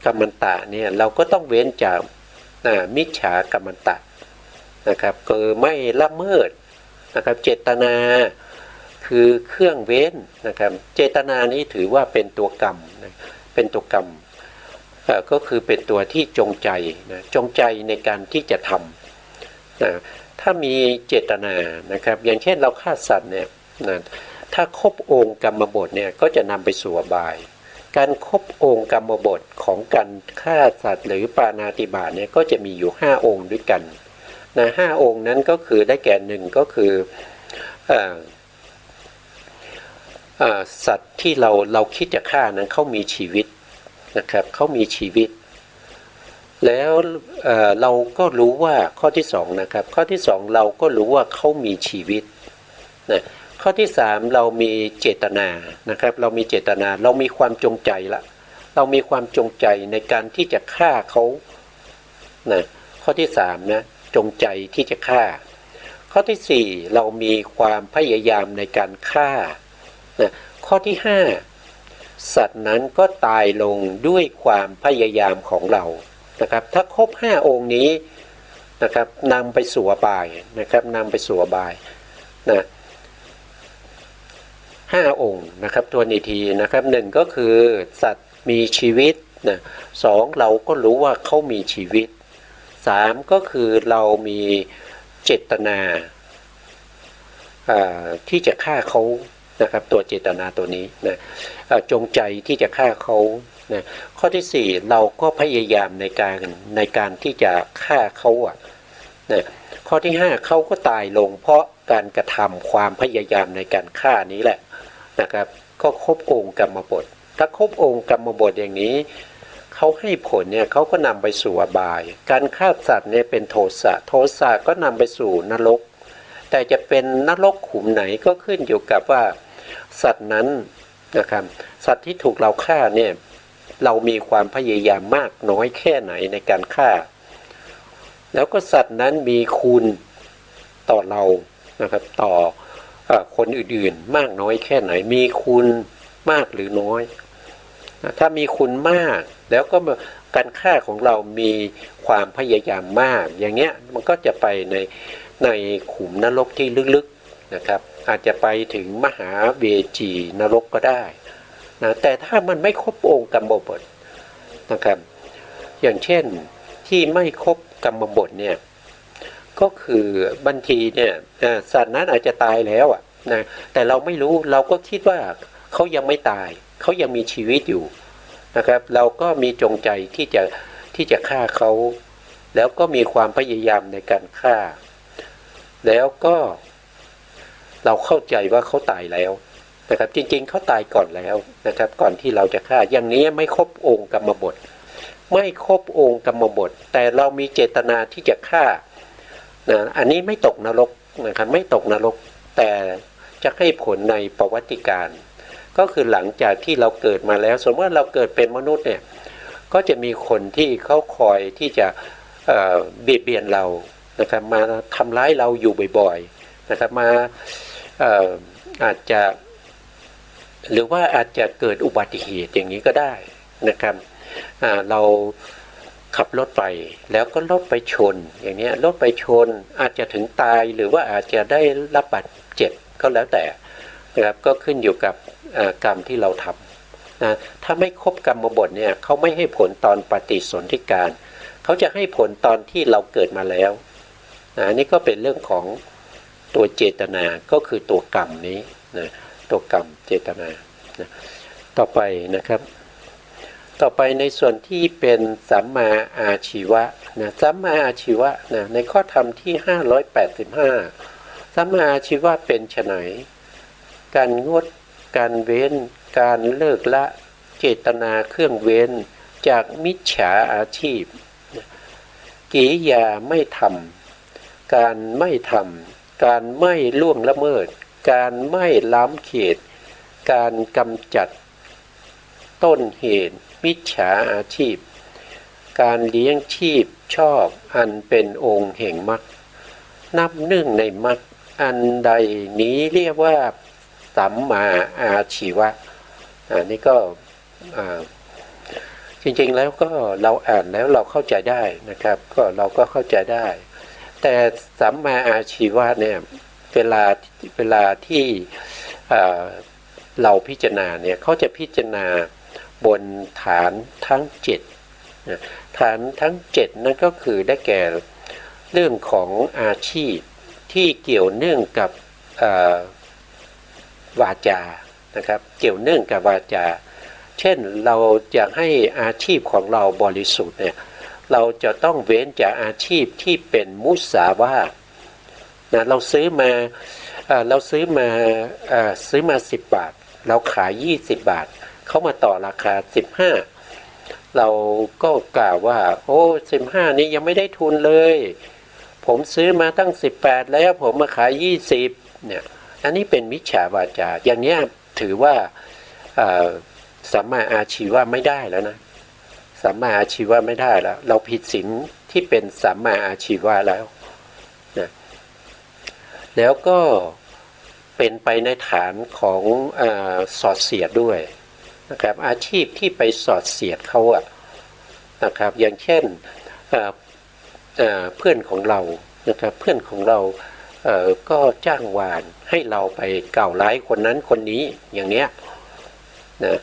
S1: กัมมันตะเนี่ยเราก็ต้องเว้นจากมิจฉากัมมันตะนะครับคือไม่ละเมิดนะครับเจตนาคือเครื่องเว้นนะครับเจตนานี้ถือว่าเป็นตัวกรรมนะเป็นตัวกรรมก็คือเป็นตัวที่จงใจนะจงใจในการที่จะทำนะถ้ามีเจตนานะครับอย่างเช่นเราฆ่าสัตว์เนี่ยนะ ถ้าครบองค์กรรมบทเนี่ยก็จะนำไปสู่อบายการครบองค์กรรมบทของการฆ่าสัตว์หรือปาณาติบาตเนี่ยก็จะมีอยู่5องค์ด้วยกันนะ5องค์นั้นก็คือได้แก่หนึ่งก็คือสัตว์ที่เราคิดจะฆ่านั้นเขามีชีวิตนะครับเขามีชีวิตแล้วเราก็รู้ว่าข้อที่สองนะครับข้อที่สองเราก็รู้ว่าเขามีชีวิตนะข้อที่สามเรามีเจตนานะครับเรามีเจตนาเรามีความจงใจละเรามีความจงใจในการที่จะฆ่าเขานะข้อที่สามนะจงใจที่จะฆ่าข้อที่สี่เรามีความพยายามในการฆ่านะข้อที่ห้าสัตว์นั้นก็ตายลงด้วยความพยายามของเรานะครับถ้าครบ5องค์นี้นะครับนำไปสู่อบายนะครับนำไปสู่อบายนะ5องค์นะครับทวนอีกทีนะครับหนึ่งก็คือสัตว์มีชีวิตนะสองเราก็รู้ว่าเขามีชีวิตสามก็คือเรามีเจตนาที่จะฆ่าเขานะครับตัวเจตนาตัวนี้นะจงใจที่จะฆ่าเขานะข้อที่สี่เราก็พยายามในการที่จะฆ่าเขานะข้อที่ห้าเขาก็ตายลงเพราะการกระทำความพยายามในการฆ่านี้แหละนะครับก็ครบองค์กรรมบทถ้าครบองค์กรรมบทอย่างนี้เขาให้ผลเนี่ยเขาก็นำไปสู่อบายการฆ่าสัตว์เนี่ยเป็นโทสะโทสะก็นำไปสู่นรกแต่จะเป็นนรกขุมไหนก็ขึ้นอยู่กับว่าสัตว์นั้นนะครับสัตว์ที่ถูกเราฆ่าเนี่ยเรามีความพยายามมากน้อยแค่ไหนในการฆ่าแล้วก็สัตว์นั้นมีคุณต่อเรานะครับต่อคนอื่นๆมากน้อยแค่ไหนมีคุณมากหรือน้อยถ้ามีคุณมากแล้วก็การฆ่าของเรามีความพยายามมากอย่างเงี้ยมันก็จะไปในขุมนรกที่ลึกๆนะครับอาจจะไปถึงมหาเวจีนรกก็ได้นะแต่ถ้ามันไม่ครบองค์กรรมบทนะครับอย่างเช่นที่ไม่ครบกรรมบทเนี่ยก็คือบางทีเนี่ยสัตว์นั้นอาจจะตายแล้วนะแต่เราไม่รู้เราก็คิดว่าเขายังไม่ตายเขายังมีชีวิตอยู่นะครับเราก็มีจงใจที่จะฆ่าเขาแล้วก็มีความพยายามในการฆ่าแล้วก็เราเข้าใจว่าเขาตายแล้วนะครับจริงๆเขาตายก่อนแล้วนะครับก่อนที่เราจะฆ่าอย่างนี้ไม่ครบองค์กรรมบทไม่ครบองค์กรรมบทแต่เรามีเจตนาที่จะฆ่านะอันนี้ไม่ตกนรกนะครับไม่ตกนรกแต่จะให้ผลในประวัติการก็คือหลังจากที่เราเกิดมาแล้วสมมติว่าเราเกิดเป็นมนุษย์เนี่ยก็จะมีคนที่เขาคอยที่จะเบียดเบียนเรานะครับมาทำร้ายเราอยู่บ่อยๆนะครับมาอาจจะหรือว่าอาจจะเกิดอุบัติเหตุอย่างนี้ก็ได้นะครับเราขับรถไปแล้วก็รถไปชนอย่างนี้รถไปชนอาจจะถึงตายหรือว่าอาจจะได้รับบาดเจ็บก็แล้วแต่นะครับก็ขึ้นอยู่กับกรรมที่เราทำนะถ้าไม่ครบกรรมบทเนี่ยเขาไม่ให้ผลตอนปฏิสนธิการเขาจะให้ผลตอนที่เราเกิดมาแล้วนี่ก็เป็นเรื่องของตัวเจตนาก็คือตัวกรรมนี้นะตัวกรรมเจตนานะต่อไปนะครับต่อไปในส่วนที่เป็นสัมมาอาชีวะนะสัมมาอาชีวะนะในข้อธรรมที่585สัมมาอาชีวะเป็นไฉนการงดการเว้นการเลิกละเจตนาเครื่องเว้นจากมิจฉาอาชีพกิริยาไม่ทำการไม่ทำการไม่ล่วงละเมิดการไม่ล้ำเขตการกำจัดต้นเหตุมิจฉาอาชีพการเลี้ยงชีพชอบอันเป็นองค์แห่งมรรคนับหนึ่งในมรรคอันใดนี้เรียกว่าสัมมาอาชีวะนี่ก็จริงๆแล้วก็เราอ่านแล้วเราเข้าใจได้นะครับก็เราก็เข้าใจได้แต่สัมมาอาชีวะเนี่ยเวลาที่เราพิจารณาเนี่ยเขาจะพิจารณาบนฐานทั้ง7ฐานทั้ง7นั่นก็คือได้แก่เรื่องของอาชีพที่เกี่ยวเนื่องกับ วาจานะครับเกี่ยวเนื่องกับวาจาเช่นเราอยากให้อาชีพของเราบริสุทธิ์เนี่ยเราจะต้องเว้นจากอาชีพที่เป็นมุสาวาทนะเราซื้อมา10 บาทเราขาย20 บาทเขามาต่อราคา15เราก็กล่าวว่าโอ้15นี้ยังไม่ได้ทุนเลยผมซื้อมาตั้ง18แล้วผมมาขาย20เนี่ยอันนี้เป็นมิจฉาวาจาอย่างเนี้ยถือว่าสัมมาอาชีวะไม่ได้แล้วนะสัมมาอาชีวะไม่ได้แล้วเราผิดศีลที่เป็นสัมมาอาชีวะแล้วนะแล้วก็เป็นไปในฐานของสอดเสียดด้วยนะครับอาชีพที่ไปสอดเสียดเขาอะนะครับอย่างเช่นเพื่อนของเรานะครับเพื่อนของเราก็จ้างวานให้เราไปกล่าวร้ายคนนั้นคนนี้อย่างเนี้ยนะ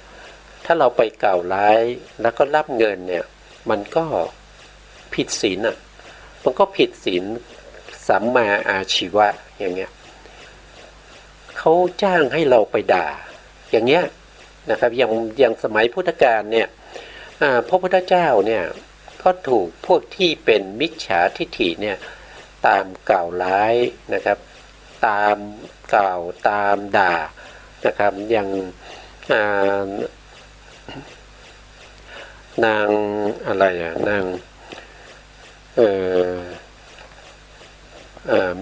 S1: ถ้าเราไปกล่าวร้ายแล้วก็รับเงินเนี่ยมันก็ผิดศีลอ่ะมันก็ผิดศีลสัมมาอาชีวะอย่างเงี้ยเขาจ้างให้เราไปด่าอย่างเงี้ยนะครับอย่างสมัยพุทธกาลเนี่ยพระพุทธเจ้าเนี่ยก็ถูกพวกที่เป็นมิจฉาทิฏฐิเนี่ยตามกล่าวร้ายนะครับตามกล่าวตามด่านะครับอย่างนางอะไรอ่ะนาง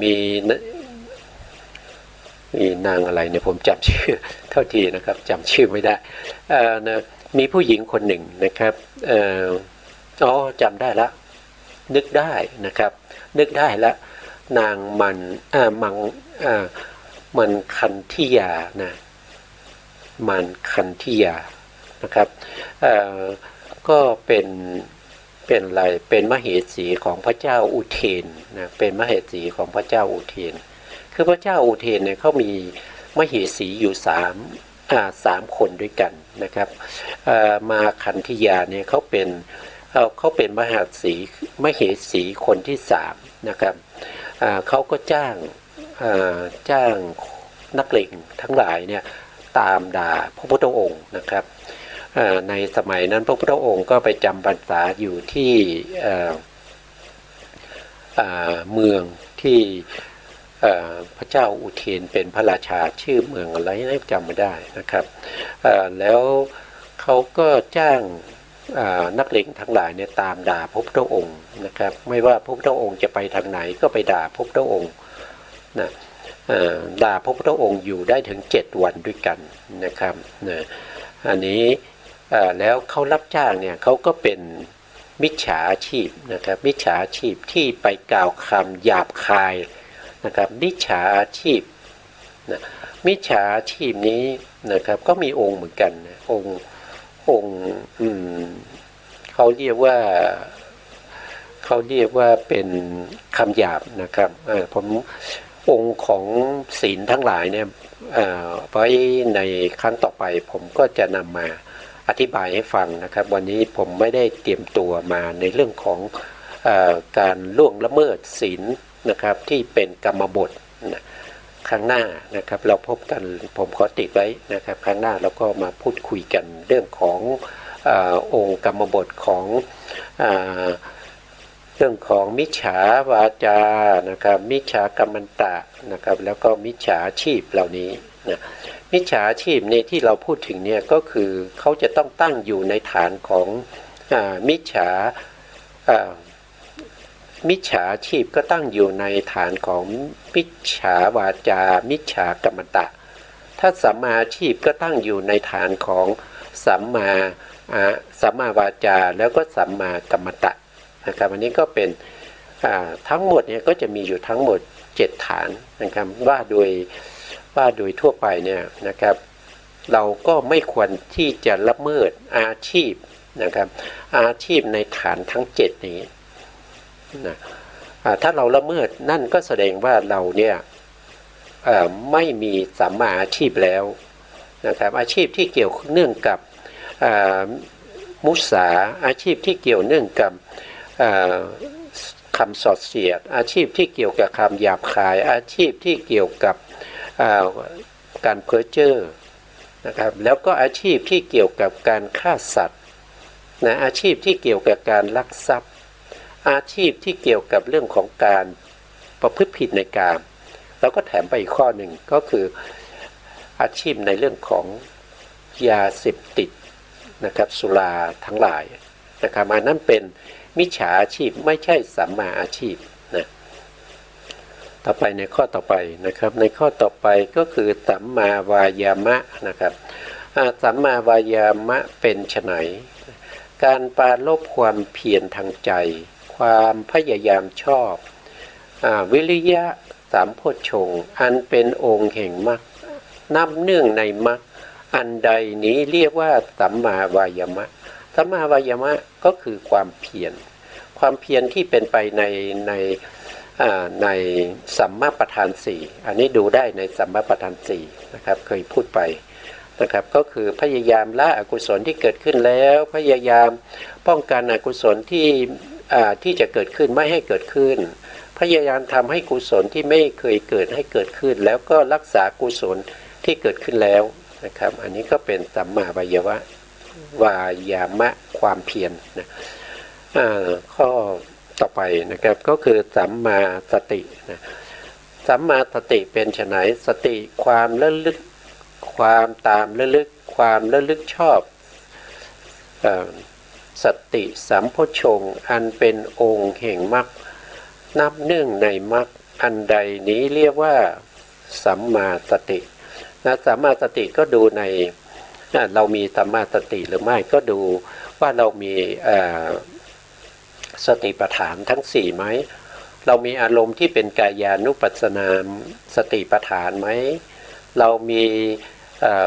S1: มีนางอะไรเนี่ยผมจำชื่อเท่าทีนะครับจำชื่อไม่ได้นะมีผู้หญิงคนหนึ่งนะครับจำได้ละนึกได้นะครับนึกได้ละนางมันคันธิยานะมันคันธิยานะครับก็เป็นอะไรเป็นมเหสีของพระเจ้าอุเทนนะเป็นมเหสีของพระเจ้าอุเทนคือพระเจ้าอุเทนเนี่ยเขามีมเหสีอยู่3 คนด้วยกันนะครับมาคันธิยาเนี่ยเขาเป็นมเหสีคนที่3นะครับเขาก็จ้างนักเลงทั้งหลายเนี่ยตามด่าพระพุทธองค์นะครับในสมัยนั้นพระพุทธองค์ก็ไปจำพรรษาอยู่ที่เมืองที่พระเจ้าอุเทนเป็นพระราชาชื่อเมืองอะไรนะจำไม่ได้นะครับแล้วเขาก็จ้างนักเลงทั้งหลายเนี่ยตามด่าพระพุทธองค์นะครับไม่ว่าพระพุทธองค์จะไปทางไหนก็ไปด่าพระพุทธองค์นะด่าพระพุทธองค์อยู่ได้ถึง7 วันด้วยกันนะครับนะอันนี้แล้วเขารับจ้างเนี่ยเขาก็เป็นมิจฉาชีพนะครับมิจฉาชีพที่ไปกล่าวคำหยาบคายนะครับมิจฉาชีพนะมิจฉาชีพนี้นะครับก็มีองค์เหมือนกันนะองค์เขาเรียกว่าเป็นคำหยาบนะครับผมองค์ของศีลทั้งหลายเนี่ยไว้ในครั้งต่อไปผมก็จะนำมาอธิบายให้ฟังนะครับวันนี้ผมไม่ได้เตรียมตัวมาในเรื่องของการล่วงละเมิดศีลนะครับที่เป็นกรรมบทนะครั้งหน้านะครับเราพบกันผมขอติดไว้นะครับครั้งหน้าเราก็มาพูดคุยกันเรื่องขององค์กรรมบทของเรื่องของมิจฉาวาจานะครับมิจฉากรรมันตะนะครับแล้วก็มิจฉาชีพเหล่านี้นะมิจฉาชีพเนี่ยที่เราพูดถึงเนี่ยก็คือเขาจะต้องตั้งอยู่ในฐานของมิจฉาชีพก็ตั้งอยู่ในฐานของมิจฉาวาจามิจฉากรรมตะถ้าสัมมาชีพก็ตั้งอยู่ในฐานของสัมมาวาจาแล้วก็สัมมากรรมตะนะครับอันนี้ก็เป็นทั้งหมดเนี่ยก็จะมีอยู่ทั้งหมด7 ฐานนะครับว่าโดยทั่วไปเนี่ยนะครับเราก็ไม่ควรที่จะละเมิดอาชีพนะครับอาชีพในฐานทั้ง7นี้นะถ้าเราละเมิดนั่นก็แสดงว่าเราเนี่ยไม่มีสัมมาอาชีพแล้วนะครับอาชีพที่เกี่ยวเนื่องกับมุสาอาชีพที่เกี่ยวเนื่องกับคำสอดเสียดอาชีพที่เกี่ยวกับคำหยาบคายอาชีพที่เกี่ยวกับ การเพ้อเจ้อนะครับแล้วก็อาชีพที่เกี่ยวกับการฆ่าสัตว์นะอาชีพที่เกี่ยวกับการลักทรัพย์อาชีพที่เกี่ยวกับเรื่องของการประพฤติผิดในกามแล้วก็แถมไปอีกข้อหนึ่งก็คืออาชีพในเรื่องของยาเสพติดนะครับสุราทั้งหลายนะครับอันนั้นเป็นมิจฉาอาชีพไม่ใช่สัมมาอาชีพนะต่อไปในข้อต่อไปนะครับในข้อต่อไปก็คือสัมมาวายามะนะครับสัมมาวายามะเป็นไฉนการปราลบความเพียรทางใจความพยายามชอบวิริยะสามโพชฌงค์อันเป็นองค์แห่งมรรคนับเนื่องในมรรคอันใดนี้เรียกว่าสัมมาวายามะสัมมาวายามะก็คือความเพียรที่เป็นไปในสัมมาประธานสี่อันนี้ดูได้ในสัมมาประธานสี่นะครับเคยพูดไปนะครับก็คือพยายามละอกุศลที่เกิดขึ้นแล้วพยายามป้องกันอกุศลที่จะเกิดขึ้นไม่ให้เกิดขึ้นพยายามทำให้กุศลที่ไม่เคยเกิดให้เกิดขึ้นแล้วก็รักษากุศลที่เกิดขึ้นแล้วนะครับอันนี้ก็เป็นสัมมาวายามะความเพียรนะข้อต่อไปนะครับก็คือสัมมาสตินะสัมมาสติเป็นไฉนสติความระลึกความตามระลึกความระลึกชอบสติสัมโพชฌงค์อันเป็นองค์แห่งมรรคนับเนื่องในมรรคอันใดนี้เรียกว่าสัมมาสตินะสัมมาสติก็ดูในเรามีสัมมาสติหรือไม่ก็ดูว่าเรามีสติปัฏฐานทั้งสี่ไหมเรามีอารมณ์ที่เป็นกายานุปัสสนาสติปัฏฐานไหมเรามี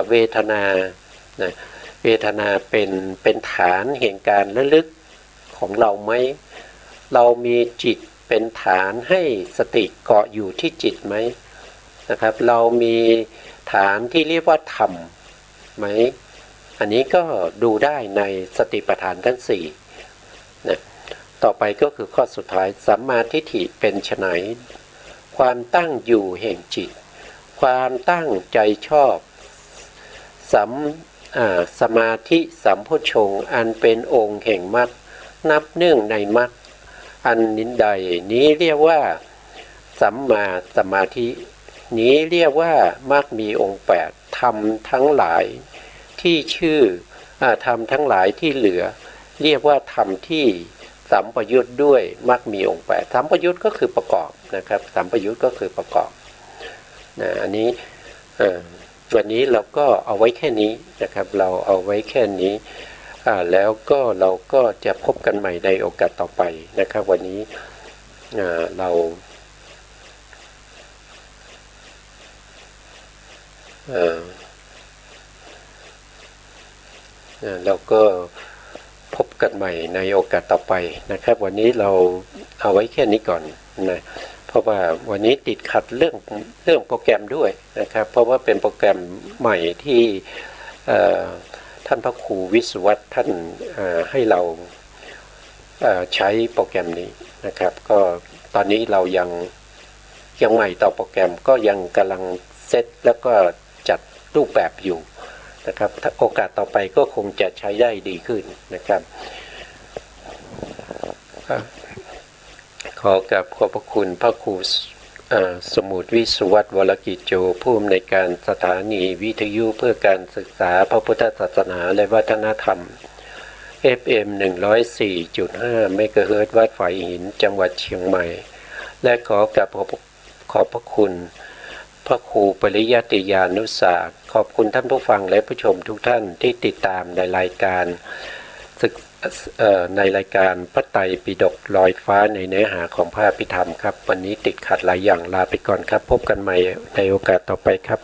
S1: เวทนานะเวทนาเป็นฐานแห่งการระลึกของเราไหมเรามีจิตเป็นฐานให้สติเกาะอยู่ที่จิตไหมนะครับเรามีฐานที่เรียกว่าธรรมไหมอันนี้ก็ดูได้ในสติปัฏฐานทั้งสี่นะต่อไปก็คือข้อสุดท้ายสัมมาทิฏฐิเป็นไฉนความตั้งอยู่แห่งจิตความตั้งใจชอบสมาธิสัมโพชฌงค์อันเป็นองค์แห่งมรรคนับเนื่องในมรรคอันนินใดนี้เรียกว่าสัมมาสมาธินี้เรียกว่ามรรคมีองค์8ธรรมทั้งหลายที่ชื่อธรรมทั้งหลายที่เหลือเรียกว่าธรรมที่สัมปยุตด้วยมรรคมีองค์8สัมปยุตก็คือประกอบนะครับสัมปยุตก็คือประกอบนะอันนี้วันนี้เราก็เอาไว้แค่นี้นะครับเราเอาไว้แค่นี้แล้วก็เราก็จะพบกันใหม่ในโอกาสต่อไปนะครับวันนี้เราก็พบกันใหม่ในโอกาสต่อไปนะครับวันนี้เราเอาไว้แค่นี้ก่อนนะเพราะว่าวันนี้ติดขัดเรื่องโปรแกรมด้วยนะครับเพราะว่าเป็นโปรแกรมใหม่ที่ท่านพระครูวิศวัตรท่านให้เราใช้โปรแกรมนี้นะครับก็ตอนนี้เรายังใหม่ต่อโปรแกรมก็ยังกำลังเซตแล้วก็จัดรูปแบบอยู่นะครับโอกาสต่อไปก็คงจะใช้ได้ดีขึ้นนะครับขอกราบขอบพระคุณพระครูสมุทรวิศวัตรวรกิจโจผู้อำนวยการสถานีวิทยุเพื่อการศึกษาพระพุทธศาสนาและวัฒนธรรม FM 104.5 เมกะเฮิรตซ์วัดฝายหินจังหวัดเชียงใหม่และขอกราบขอบพระคุณพระครูปริยัติยานุศาสตร์ขอบคุณท่านผู้ฟังและผู้ชมทุกท่านที่ติดตามในรายการพระไตรปิฎกลอยฟ้าในเนื้อหาของพระอภิธรรมครับวันนี้ติดขัดหลายอย่างลาไปก่อนครับพบกันใหม่ในโอกาสต่อไปครับ